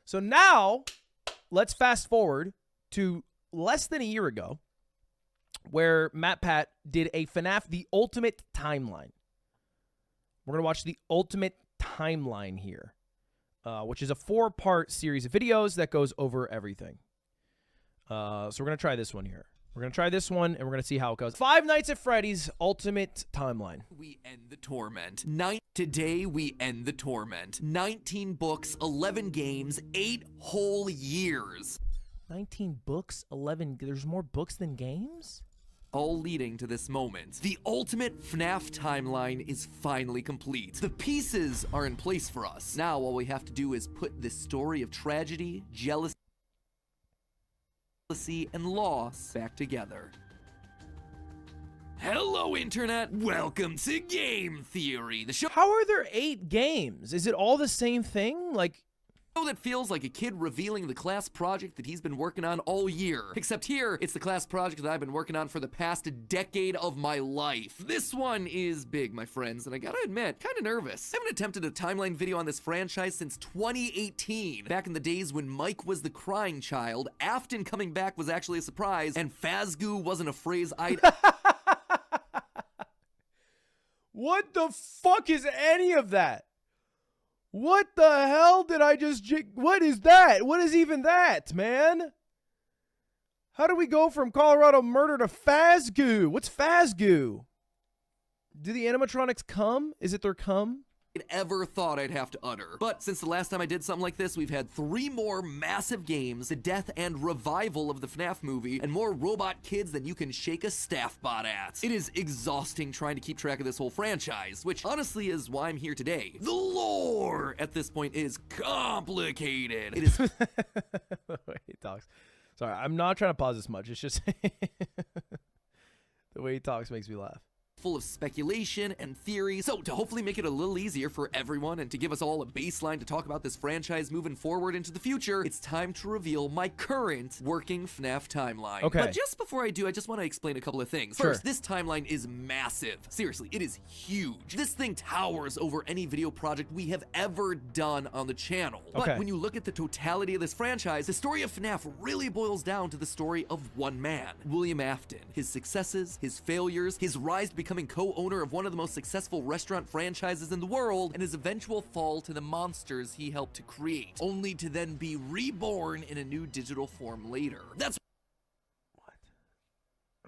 So now, let's fast forward to less than a year ago, where MatPat did a FNAF The Ultimate Timeline. We're going to watch The Ultimate Timeline here, which is a 4-part series of videos that goes over everything. So we're going to try this one here. We're going to try this one, and we're going to see how it goes. Five Nights at Freddy's Ultimate Timeline. We end the torment. Today, we end the torment. 19 books, 11 games, 8 whole years. 19 books, 11... There's more books than games? All leading to this moment. The ultimate FNAF timeline is finally complete. The pieces are in place for us. Now, all we have to do is put this story of tragedy, jealousy, and loss back together. Hello, Internet. Welcome to Game Theory, the show How are there 8 games? Is it all the same thing? Like... that feels like a kid revealing the class project that he's been working on all year. Except here, it's the class project that I've been working on for the past decade of my life. This one is big, my friends, and I gotta admit, kinda nervous. I haven't attempted a timeline video on this franchise since 2018. Back in the days when Mike was the crying child, Afton coming back was actually a surprise, and Fazgoo wasn't a phrase I'd... What the fuck is any of that? What the hell did I just... What is that? What is even that, man? How do we go from Colorado murder to Fazgoo? What's Fazgoo? Do the animatronics come? Is it their cum? ever thought I'd have to utter. But since the last time I did something like this, we've had 3 more massive games, the death and revival of the FNAF movie, and more robot kids than you can shake a staff bot at. It is exhausting trying to keep track of this whole franchise, which honestly is why I'm here today. The lore at this point is complicated. It is the way he talks. Sorry, I'm not trying to pause this much. It's just the way he talks makes me laugh. Full of speculation and theory. So to hopefully make it a little easier for everyone and to give us all a baseline to talk about this franchise moving forward into the future, it's time to reveal my current working FNAF timeline. Okay. But just before I do, I just want to explain a couple of things. Sure. First, this timeline is massive. Seriously, it is huge. This thing towers over any video project we have ever done on the channel. Okay. But when you look at the totality of this franchise, the story of FNAF really boils down to the story of one man, William Afton. His successes, his failures, his rise to becoming co-owner of one of the most successful restaurant franchises in the world, and his eventual fall to the monsters he helped to create, only to then be reborn in a new digital form later. That's What?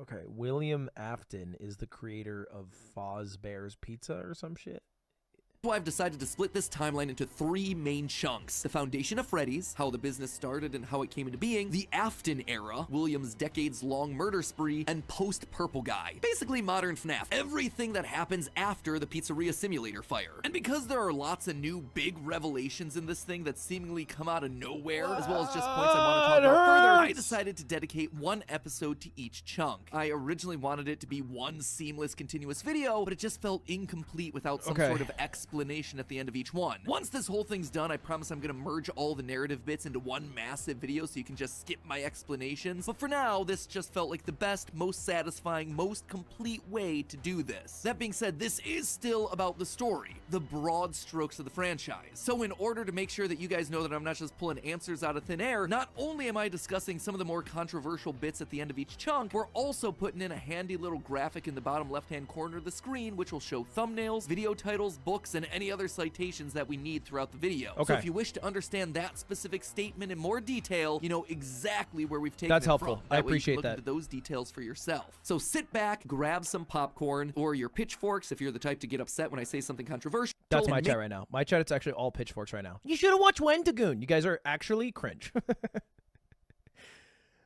Okay, William Afton is the creator of Fazbear's Pizza or some shit? why I've decided to split this timeline into 3 main chunks. The foundation of Freddy's, how the business started and how it came into being, the Afton era, William's decades-long murder spree, and post-Purple Guy. Basically modern FNAF, everything that happens after the pizzeria simulator fire. And because there are lots of new big revelations in this thing that seemingly come out of nowhere, as well as just points I want to talk about further, I decided to dedicate 1 episode to each chunk. I originally wanted it to be one seamless continuous video, but it just felt incomplete without some sort of explanation at the end of each one. Once this whole thing's done, I promise I'm gonna merge all the narrative bits into one massive video so you can just skip my explanations. But for now, this just felt like the best, most satisfying, most complete way to do this. That being said, this is still about the story, the broad strokes of the franchise. So in order to make sure that you guys know that I'm not just pulling answers out of thin air, not only am I discussing some of the more controversial bits at the end of each chunk, we're also putting in a handy little graphic in the bottom left-hand corner of the screen, which will show thumbnails, video titles, books, and any other citations that we need throughout the video. So if you wish to understand that specific statement in more detail, you know exactly where we've taken it helpful. from. I appreciate look that. into those details for yourself. So sit back, grab some popcorn, or your pitchforks if you're the type to get upset when I say something controversial. That's my chat right now. My chat, it's actually all pitchforks right now. You should have watched Wendigoon. You guys are actually cringe.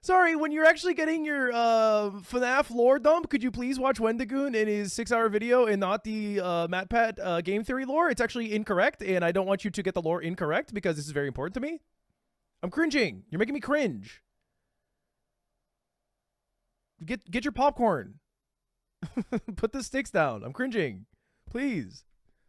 Sorry, when you're actually getting your FNAF lore dump, could you please watch Wendigoon in his 6-hour video and not the MatPat game theory lore? It's actually incorrect, and I don't want you to get the lore incorrect because this is very important to me. I'm cringing. You're making me cringe. Get your popcorn. Put the sticks down. I'm cringing. Please.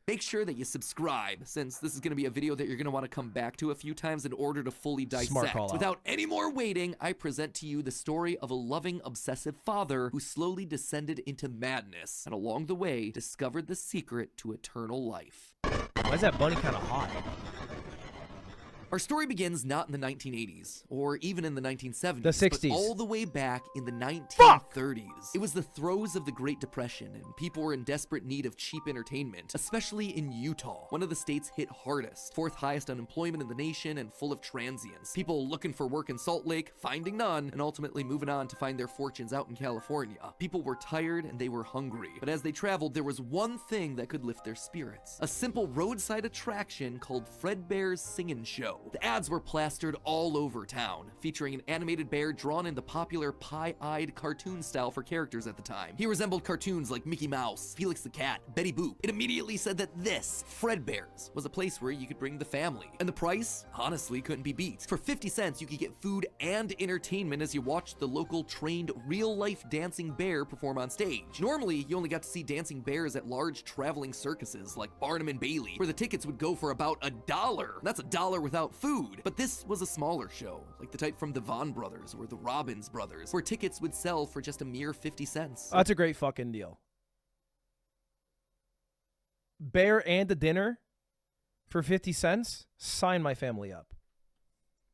Make sure that you subscribe, since this is going to be a video that you're going to want to come back to a few times in order to fully dissect. Without any more waiting, I present to you the story of a loving, obsessive father who slowly descended into madness, and along the way, discovered the secret to eternal life. Why is that bunny kind of hot? Our story begins not in the 1980s, or even in the 1970s, The 60s. but all the way back in the 1930s. It was the throes of the Great Depression, and people were in desperate need of cheap entertainment, especially in Utah, one of the states hit hardest, fourth highest unemployment in the nation, and full of transients. People looking for work in Salt Lake, finding none, and ultimately moving on to find their fortunes out in California. People were tired and they were hungry, but as they traveled, there was one thing that could lift their spirits: a simple roadside attraction called Fredbear's Singin' Show. The ads were plastered all over town, featuring an animated bear drawn in the popular pie-eyed cartoon style for characters at the time. He resembled cartoons like Mickey Mouse, Felix the Cat, Betty Boop. It immediately said that this, Fredbear's, was a place where you could bring the family. And the price, honestly, couldn't be beat. For 50 cents, you could get food and entertainment as you watched the local trained real-life dancing bear perform on stage. Normally, you only got to see dancing bears at large traveling circuses like Barnum and Bailey, where the tickets would go for about $1. That's $1 without food. But this was a smaller show, like the type from the Vaughn brothers or the Robbins brothers, where tickets would sell for just a mere 50 cents. That's a great fucking deal. Bear and a dinner for 50 cents? Sign my family up.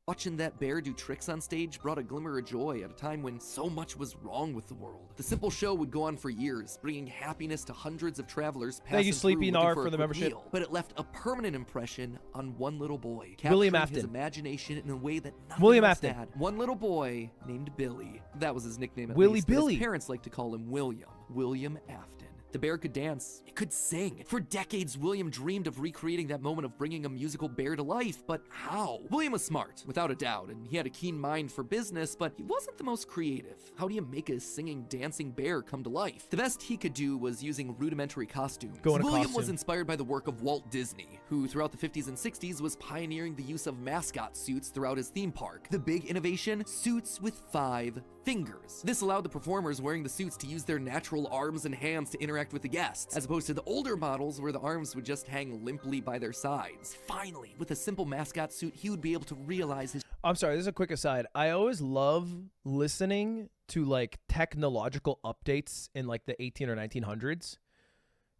Watching that bear do tricks on stage brought a glimmer of joy at a time when so much was wrong with the world. The simple show would go on for years, bringing happiness to hundreds of travelers passing Thank you, Sleepy through looking Nar, for for a the quick membership. meal. But it left a permanent impression on one little boy, William capturing his Afton. imagination in a way that nothing William else Afton. had. One little boy named Billy. That was his nickname at Willie least, but Billy. his parents liked to call him William. William Afton. The bear could dance, it could sing. For decades, William dreamed of recreating that moment of bringing a musical bear to life, but how? William was smart, without a doubt, and he had a keen mind for business, but he wasn't the most creative. How do you make a singing, dancing bear come to life? The best he could do was using rudimentary costumes. Go in a William costume. was inspired by the work of Walt Disney, who throughout the 50s and 60s was pioneering the use of mascot suits throughout his theme park. The big innovation? Suits with 5 fingers. This allowed the performers wearing the suits to use their natural arms and hands to interact with the guests, as opposed to the older models where the arms would just hang limply by their sides. Finally, with a simple mascot suit, he would be able to realize his I'm sorry, this is a quick aside. I always love listening to like technological updates in like the 18 or 1900s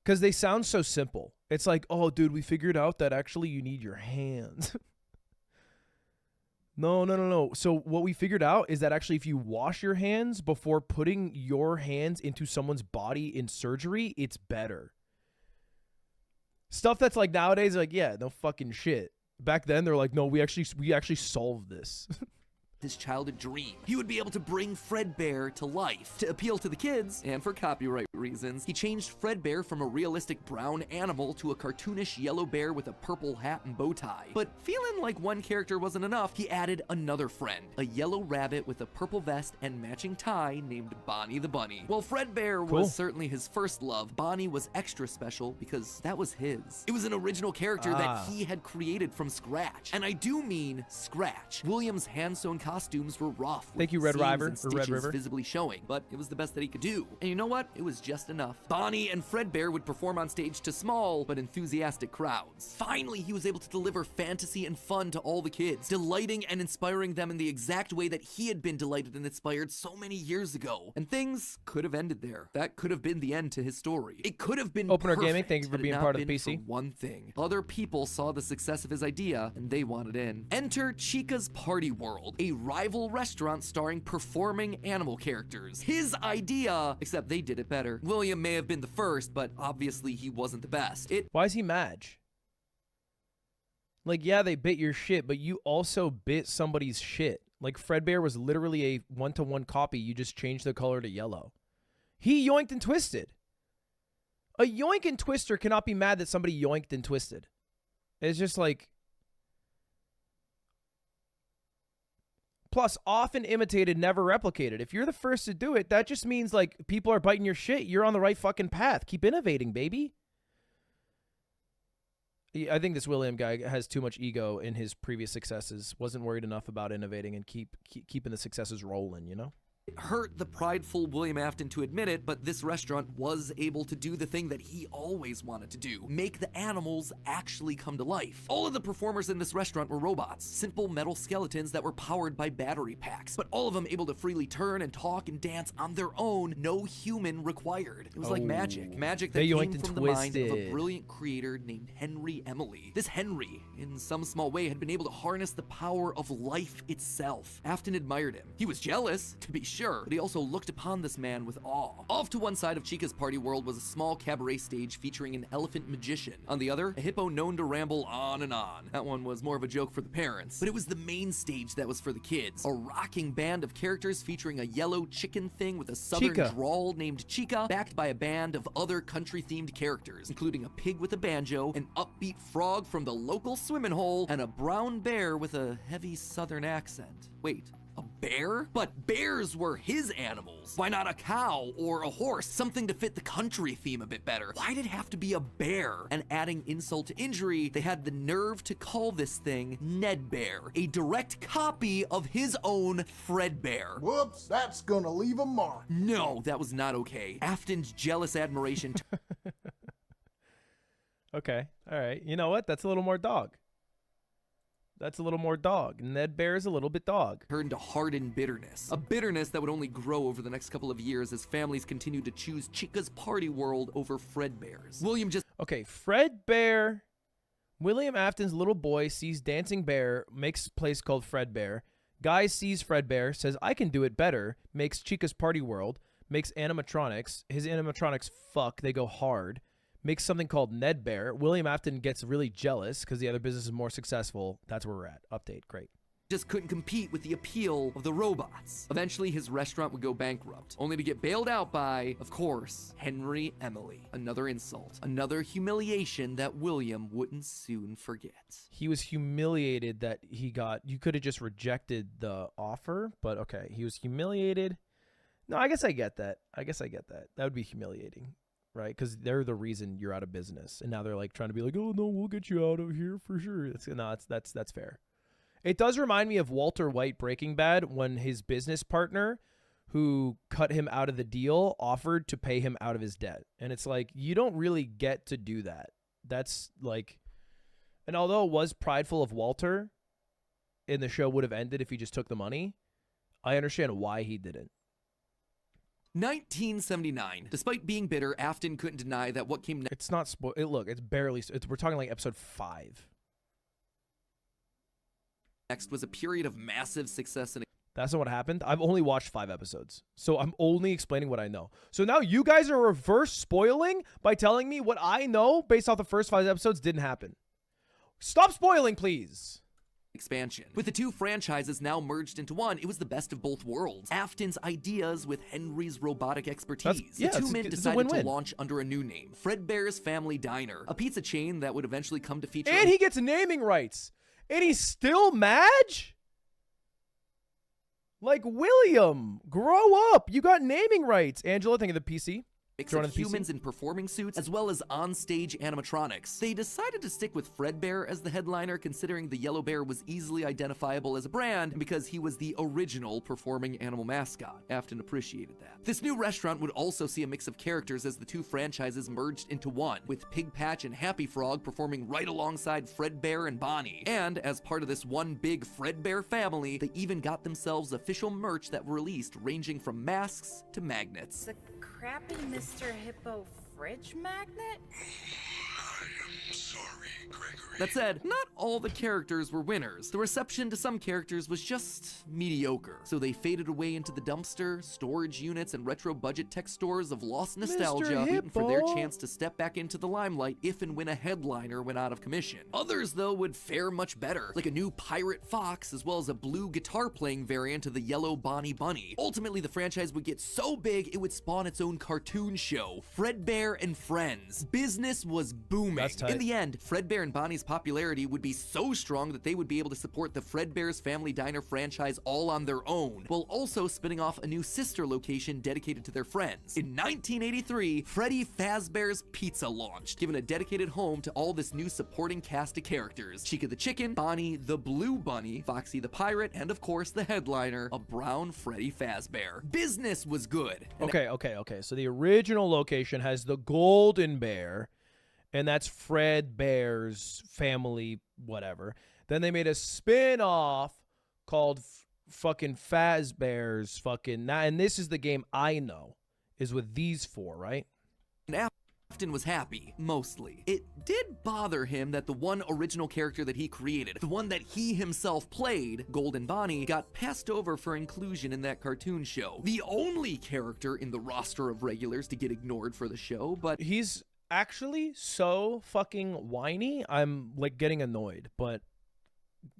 because they sound so simple. It's like, oh, dude, we figured out that actually you need your hands. No. So what we figured out is that actually if you wash your hands before putting your hands into someone's body in surgery, it's better. Stuff that's like nowadays, like, yeah, no fucking shit. Back then, they're like, no, we actually solved this. his childhood dream. He would be able to bring Fredbear to life. To appeal to the kids, and for copyright reasons, he changed Fredbear from a realistic brown animal to a cartoonish yellow bear with a purple hat and bow tie. But feeling like one character wasn't enough, he added another friend, a yellow rabbit with a purple vest and matching tie named Bonnie the Bunny. While Fredbear was certainly his first love, Bonnie was extra special because that was his. It was an original character that he had created from scratch. And I do mean scratch. William's hand-sewn costumes were rough. Thank you, with Red seams River, and or stitches Red River. visibly showing, but it was the best that he could do. And you know what? It was just enough. Bonnie and Fredbear would perform on stage to small but enthusiastic crowds. Finally, he was able to deliver fantasy and fun to all the kids, delighting and inspiring them in the exact way that he had been delighted and inspired so many years ago. And things could have ended there. That could have been the end to his story. It could have been Opener perfect Gaming, thank you for had it being not part of the been PC. for one thing. Other people saw the success of his idea and they wanted in. Enter Chica's Party World, a rival restaurant starring performing animal characters. His idea, except they did it better. William may have been the first, but obviously he wasn't the best. Why is he Madge? Like, yeah, they bit your shit, but you also bit somebody's shit. Like, Fredbear was literally a one-to-one copy. You just changed the color to yellow. He yoinked and twisted. A yoink and twister cannot be mad that somebody yoinked and twisted. It's just like... Plus, often imitated, never replicated. If you're the first to do it, that just means, like, people are biting your shit. You're on the right fucking path. Keep innovating, baby. I think this William guy has too much ego in his previous successes. Wasn't worried enough about innovating and keeping the successes rolling, you know? It hurt the prideful William Afton to admit it, but this restaurant was able to do the thing that he always wanted to do: make the animals actually come to life. All of the performers in this restaurant were robots, simple metal skeletons that were powered by battery packs, but all of them able to freely turn and talk and dance on their own, no human required. It was like magic. Magic that came from the mind of a brilliant creator named Henry Emily. This Henry, in some small way, had been able to harness the power of life itself. Afton admired him. He was jealous, to be sure, but he also looked upon this man with awe. Off to one side of Chica's party world was a small cabaret stage featuring an elephant magician. On the other, a hippo known to ramble on and on. That one was more of a joke for the parents, but it was the main stage that was for the kids. A rocking band of characters featuring a yellow chicken thing with a southern drawl named Chica, backed by a band of other country-themed characters, including a pig with a banjo, an upbeat frog from the local swimming hole, and a brown bear with a heavy southern accent. Wait, a bear? But bears were his animals. Why not a cow or a horse? Something to fit the country theme a bit better. Why'd it have to be a bear? And adding insult to injury, they had the nerve to call this thing Ned Bear, a direct copy of his own Fred Bear. Whoops, that's gonna leave a mark. No, that was not okay. Afton's jealous admiration Okay, all right. You know what? That's a little more dog. That's a little more dog. Ned Bear is a little bit dog. turned to hardened bitterness. A bitterness that would only grow over the next couple of years as families continued to choose Chica's party world over Fred Bear's. William just Okay, Fred Bear. William Afton's little boy sees Dancing Bear, makes a place called Fred Bear. Guy sees Fred Bear, says, I can do it better, makes Chica's party world, makes animatronics. His animatronics fuck, they go hard. Makes something called Ned Bear. William Afton gets really jealous because the other business is more successful. That's where we're at. Update. Great. just couldn't compete with the appeal of the robots. Eventually, his restaurant would go bankrupt, only to get bailed out by, of course, Henry Emily. Another insult, another humiliation that William wouldn't soon forget. He was humiliated that he got, you could have just rejected the offer, but okay, he was humiliated. No, I guess I get that. That would be humiliating, right? Because they're the reason you're out of business, and now they're like trying to be like, oh no, we'll get you out of here for sure. That's fair. It does remind me of Walter White Breaking Bad when his business partner who cut him out of the deal offered to pay him out of his debt. And it's like, you don't really get to do that. That's like, and although it was prideful of Walter and the show would have ended if he just took the money, I understand why he didn't. 1979. Despite being bitter, Afton couldn't deny that what came next. It's not look, it's barely. We're talking like episode 5. Next was a period of massive success and That's not what happened. I've only watched 5 episodes, so I'm only explaining what I know. So now you guys are reverse spoiling by telling me what I know based off the first 5 episodes didn't happen. Stop spoiling, please. Expansion. With the two franchises now merged into one, it was the best of both worlds. Afton's ideas with Henry's robotic expertise. The two men decided to launch under a new name, Fredbear's Family Diner, a pizza chain that would eventually come to feature. And he gets naming rights. And he's still mad? Like, William, grow up. You got naming rights. Angela, think of the PC. Mix of humans in performing suits, as well as on-stage animatronics. They decided to stick with Fredbear as the headliner, considering the yellow bear was easily identifiable as a brand, and because he was the original performing animal mascot. Afton appreciated that. This new restaurant would also see a mix of characters as the two franchises merged into one, with Pig Patch and Happy Frog performing right alongside Fredbear and Bonnie. And as part of this one big Fredbear family, they even got themselves official merch that were released, ranging from masks to magnets. Crappy Mr. Hippo fridge magnet? I'm sorry, Gregory. That said, not all the characters were winners. The reception to some characters was just mediocre, so they faded away into the dumpster, storage units, and retro budget tech stores of lost nostalgia, waiting for their chance to step back into the limelight if and when a headliner went out of commission. Others, though, would fare much better, like a new Pirate Fox, as well as a blue guitar-playing variant of the yellow Bonnie Bunny. Ultimately, the franchise would get so big, it would spawn its own cartoon show, Fredbear and Friends. Business was booming. That's tight. In the end, and Fredbear and Bonnie's popularity would be so strong that they would be able to support the Fredbear's Family Diner franchise all on their own, while also spinning off a new sister location dedicated to their friends. In 1983, Freddy Fazbear's Pizza launched, giving a dedicated home to all this new supporting cast of characters: Chica the Chicken, Bonnie the Blue Bunny, Foxy the Pirate, and of course the headliner, a brown Freddy Fazbear. Business was good. Okay. So the original location has the Golden Bear, and that's Fred Bear's family, whatever. Then they made a spin-off called fucking Fazbear's fucking... And this is the game I know, is with these four, right? Afton was happy, mostly. It did bother him that the one original character that he created, the one that he himself played, Golden Bonnie, got passed over for inclusion in that cartoon show. The only character in the roster of regulars to get ignored for the show, but... He's actually so fucking whiny, I'm, like, getting annoyed, but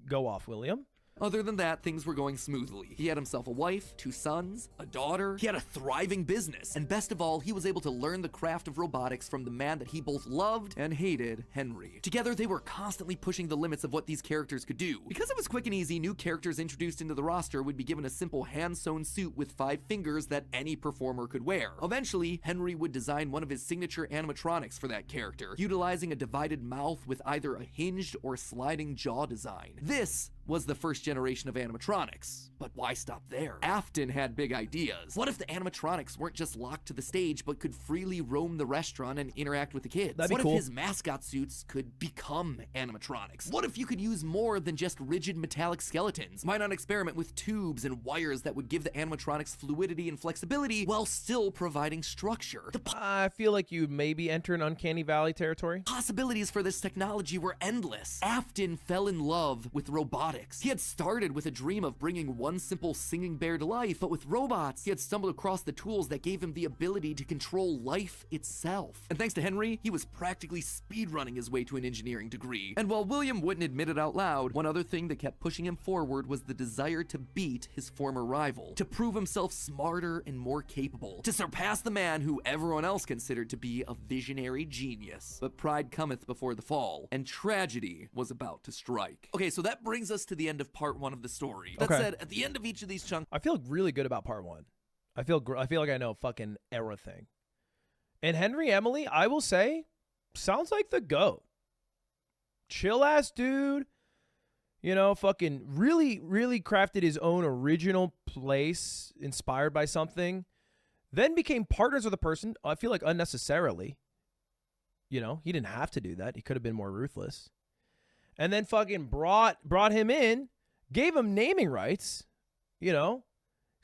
go off, William. Other than that, things were going smoothly. He had himself a wife, 2 sons, a daughter. He had a thriving business. And best of all, he was able to learn the craft of robotics from the man that he both loved and hated, Henry. Together, they were constantly pushing the limits of what these characters could do. Because it was quick and easy, new characters introduced into the roster would be given a simple hand-sewn suit with 5 fingers that any performer could wear. Eventually, Henry would design one of his signature animatronics for that character, utilizing a divided mouth with either a hinged or sliding jaw design. This was the first generation of animatronics. But why stop there? Afton had big ideas. What if the animatronics weren't just locked to the stage, but could freely roam the restaurant and interact with the kids? That'd be what cool. if his mascot suits could become animatronics? What if you could use more than just rigid metallic skeletons? Why not experiment with tubes and wires that would give the animatronics fluidity and flexibility while still providing structure? The I feel like you maybe enter an Uncanny Valley territory. possibilities for this technology were endless. Afton fell in love with robotics. He had started with a dream of bringing one simple singing bear to life, but with robots, he had stumbled across the tools that gave him the ability to control life itself. And thanks to Henry, he was practically speedrunning his way to an engineering degree. And while William wouldn't admit it out loud, one other thing that kept pushing him forward was the desire to beat his former rival, to prove himself smarter and more capable, to surpass the man who everyone else considered to be a visionary genius. But pride cometh before the fall, and tragedy was about to strike. Okay, so that brings us to the end of part 1 of the story. That Okay. said, at the end of each of these chunks, I feel really good about part 1. I feel like I know fucking everything. And Henry Emily, I will say, sounds like the GOAT. Chill ass dude. You know, fucking really crafted his own original place inspired by something. Then became partners with a person, I feel like unnecessarily. You know, he didn't have to do that. He could have been more ruthless. And then fucking brought him in, gave him naming rights, you know,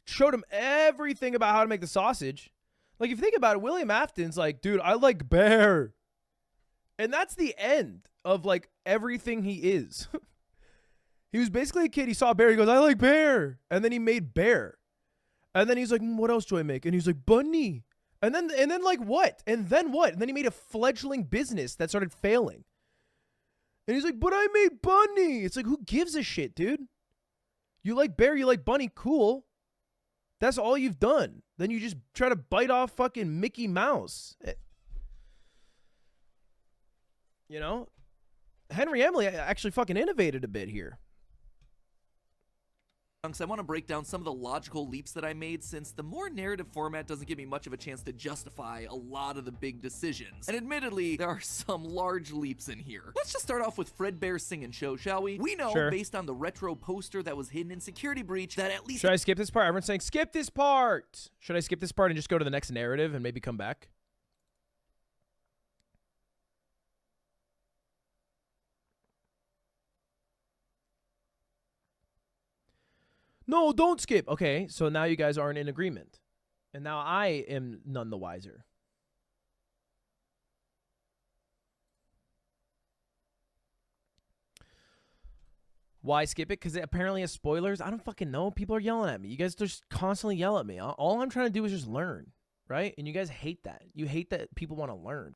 showed him everything about how to make the sausage. Like, if you think about it, William Afton's like, dude, I like bear. And that's the end of, like, everything he is. He was basically a kid. He saw bear. He goes, I like bear. And then he made bear. And then he's like, what else do I make? And he's like, bunny. And then like, what? And then what? And then he made a fledgling business that started failing. And he's like, but I made bunny. It's like, who gives a shit, dude? You like bear, you like bunny, cool. That's all you've done. Then you just try to bite off fucking Mickey Mouse. You know? Henry Emily actually fucking innovated a bit here. I want to break down some of the logical leaps that I made, since the more narrative format doesn't give me much of a chance to justify a lot of the big decisions. And admittedly, there are some large leaps in here. Let's just start off with Fredbear's Singing Show, shall we? We know, Sure. based on the retro poster that was hidden in Security Breach, that at least... Should I skip this part? Everyone's saying, skip this part. Should I skip this part and just go to the next narrative and maybe come back? No, don't skip. Okay, so now you guys aren't in agreement. And now I am none the wiser. Why skip it? Because it apparently has spoilers. I don't fucking know. People are yelling at me. You guys just constantly yell at me. All I'm trying to do is just learn, right? And you guys hate that. You hate that people want to learn.